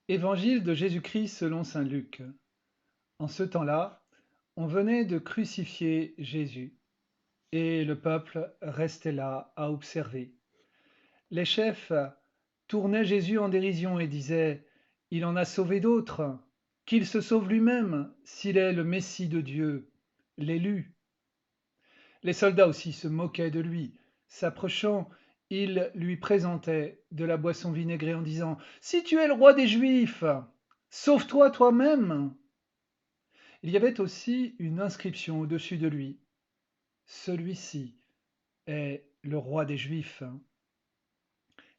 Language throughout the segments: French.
Évangile de Jésus-Christ selon saint Luc. En ce temps-là, on venait de crucifier Jésus, et le peuple restait là à observer. Les chefs tournaient Jésus en dérision et disaient: Il en a sauvé d'autres, qu'il se sauve lui-même, s'il est le Messie de Dieu, l'élu. Les soldats aussi se moquaient de lui. S'approchant, ils lui présentaient de la boisson vinaigrée en disant: Si tu es le roi des Juifs, sauve-toi toi-même. Il y avait aussi une inscription au-dessus de lui: Celui-ci est le roi des Juifs.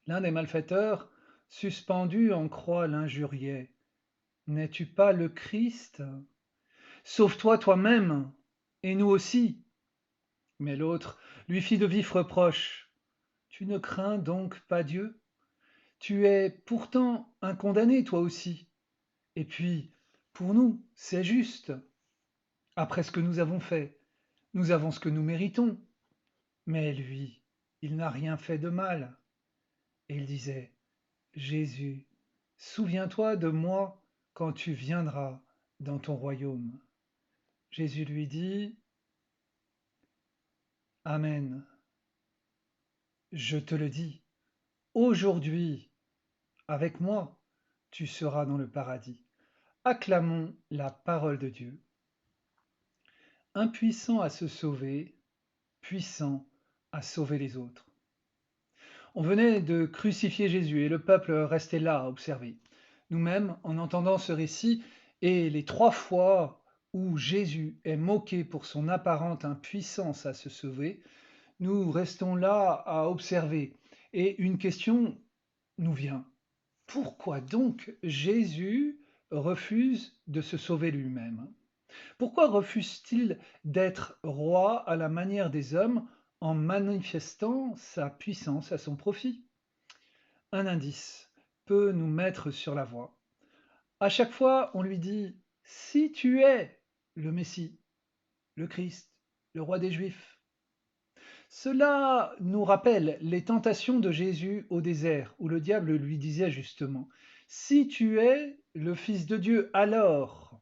L'un des malfaiteurs, suspendu en croix, l'injuriait: N'es-tu pas le Christ? Sauve-toi toi-même, et nous aussi. Mais l'autre lui fit de vifs reproches: Tu ne crains donc pas Dieu? Tu es pourtant un condamné, toi aussi. Et puis, pour nous, c'est juste. Après ce que nous avons fait, nous avons ce que nous méritons. Mais lui, il n'a rien fait de mal. Et il disait: Jésus, souviens-toi de moi quand tu viendras dans ton royaume. Jésus lui dit: Amen, je te le dis, aujourd'hui, avec moi, tu seras dans le paradis. Acclamons la parole de Dieu. Impuissant à se sauver, puissant à sauver les autres. On venait de crucifier Jésus et le peuple restait là à observer. Nous-mêmes, en entendant ce récit et les 3 fois où Jésus est moqué pour son apparente impuissance à se sauver, nous restons là à observer. Et une question nous vient. Pourquoi donc Jésus refuse de se sauver lui-même? Pourquoi refuse-t-il d'être roi à la manière des hommes en manifestant sa puissance à son profit? Un indice peut nous mettre sur la voie. À chaque fois, on lui dit: Si tu es le Messie, le Christ, le roi des Juifs. Cela nous rappelle les tentations de Jésus au désert, où le diable lui disait justement: Si tu es le Fils de Dieu, alors.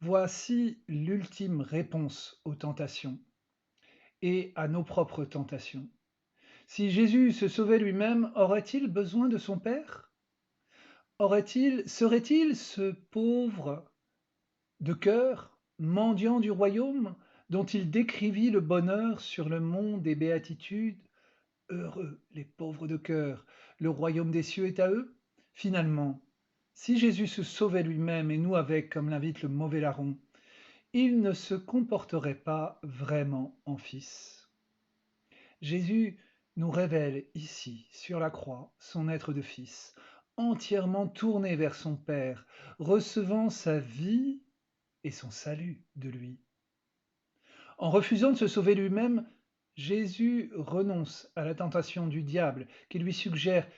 Voici l'ultime réponse aux tentations et à nos propres tentations. Si Jésus se sauvait lui-même, aurait-il besoin de son Père? Serait-il ce pauvre de cœur, mendiant du royaume, dont il décrivit le bonheur sur le mont des béatitudes? Heureux les pauvres de cœur, le royaume des cieux est à eux. Finalement, si Jésus se sauvait lui-même et nous avec, comme l'invite le mauvais larron, il ne se comporterait pas vraiment en fils. Jésus nous révèle ici, sur la croix, son être de fils, entièrement tourné vers son Père, recevant sa vie et son salut de lui. En refusant de se sauver lui-même, Jésus renonce à la tentation du diable qui lui suggère: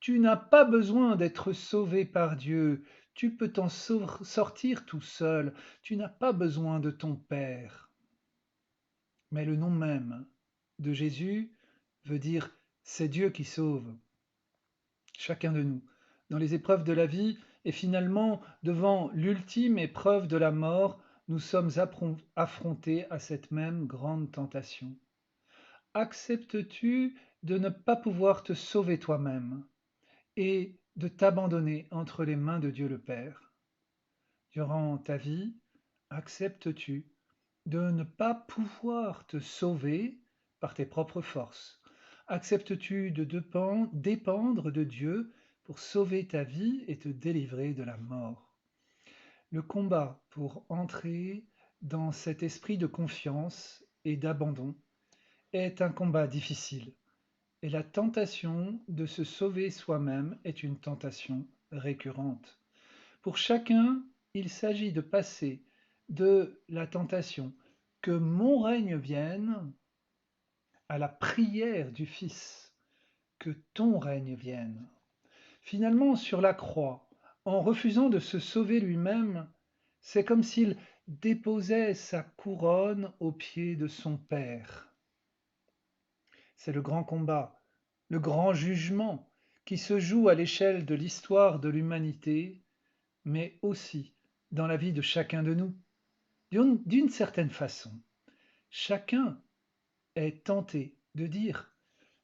Tu n'as pas besoin d'être sauvé par Dieu, tu peux t'en sortir tout seul, tu n'as pas besoin de ton Père. Mais le nom même de Jésus veut dire c'est Dieu qui sauve chacun de nous dans les épreuves de la vie, et finalement devant l'ultime épreuve de la mort, nous sommes affrontés à cette même grande tentation. Acceptes-tu de ne pas pouvoir te sauver toi-même et de t'abandonner entre les mains de Dieu le Père? Durant ta vie, acceptes-tu de ne pas pouvoir te sauver par tes propres forces? Acceptes-tu de dépendre de Dieu pour sauver ta vie et te délivrer de la mort? Le combat pour entrer dans cet esprit de confiance et d'abandon est un combat difficile, et la tentation de se sauver soi-même est une tentation récurrente. Pour chacun, il s'agit de passer de la tentation que mon règne vienne à la prière du Fils, que ton règne vienne. Finalement, sur la croix, en refusant de se sauver lui-même, c'est comme s'il déposait sa couronne aux pieds de son Père. C'est le grand combat, le grand jugement qui se joue à l'échelle de l'histoire de l'humanité, mais aussi dans la vie de chacun de nous. D'une certaine façon, chacun est tenté de dire: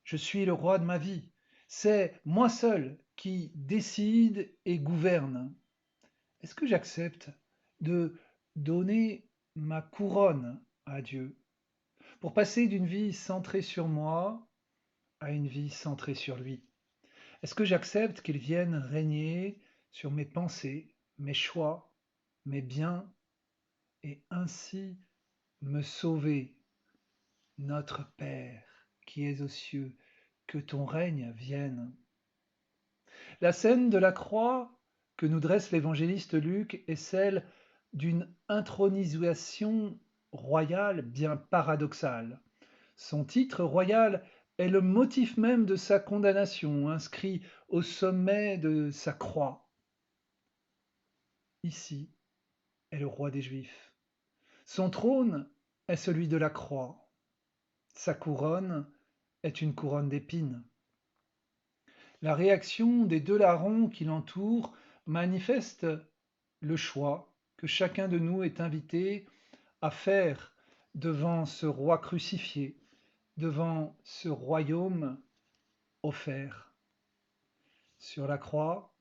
je suis le roi de ma vie, c'est moi seul qui décide et gouverne. Est-ce que j'accepte de donner ma couronne à Dieu pour passer d'une vie centrée sur moi à une vie centrée sur lui? Est-ce que j'accepte qu'il vienne régner sur mes pensées, mes choix, mes biens et ainsi me sauver? Notre Père qui es aux cieux, que ton règne vienne. La scène de la croix que nous dresse l'évangéliste Luc est celle d'une intronisation royale bien paradoxale. Son titre royal est le motif même de sa condamnation, inscrit au sommet de sa croix. Ici est le roi des Juifs. Son trône est celui de la croix. Sa couronne est une couronne d'épines. La réaction des deux larrons qui l'entourent manifeste le choix que chacun de nous est invité à faire devant ce roi crucifié, devant ce royaume offert. Sur la croix,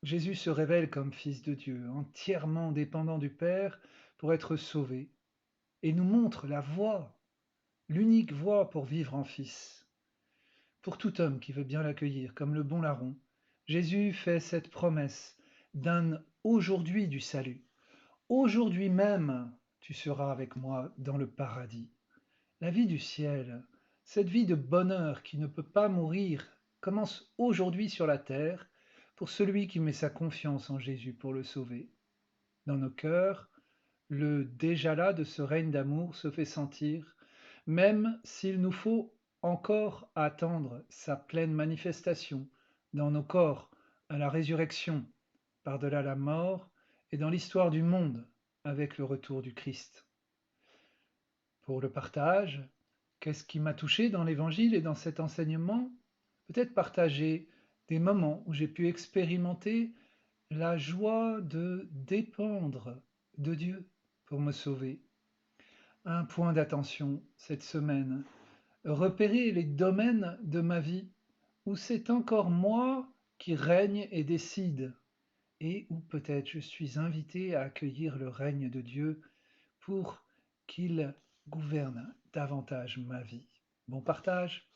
Jésus se révèle comme Fils de Dieu, entièrement dépendant du Père pour être sauvé, et nous montre la voie, l'unique voie pour vivre en Fils. Pour tout homme qui veut bien l'accueillir comme le bon larron, Jésus fait cette promesse d'un aujourd'hui du salut. Aujourd'hui même, tu seras avec moi dans le paradis. La vie du ciel, cette vie de bonheur qui ne peut pas mourir, commence aujourd'hui sur la terre pour celui qui met sa confiance en Jésus pour le sauver. Dans nos cœurs, le déjà là de ce règne d'amour se fait sentir, même s'il nous faut encore attendre sa pleine manifestation dans nos corps à la résurrection, par-delà la mort et dans l'histoire du monde avec le retour du Christ. Pour le partage, qu'est-ce qui m'a touché dans l'Évangile et dans cet enseignement? Peut-être partager des moments où j'ai pu expérimenter la joie de dépendre de Dieu pour me sauver. Un point d'attention cette semaine, repérer les domaines de ma vie où c'est encore moi qui règne et décide, et où peut-être je suis invité à accueillir le règne de Dieu pour qu'il gouverne davantage ma vie. Bon partage!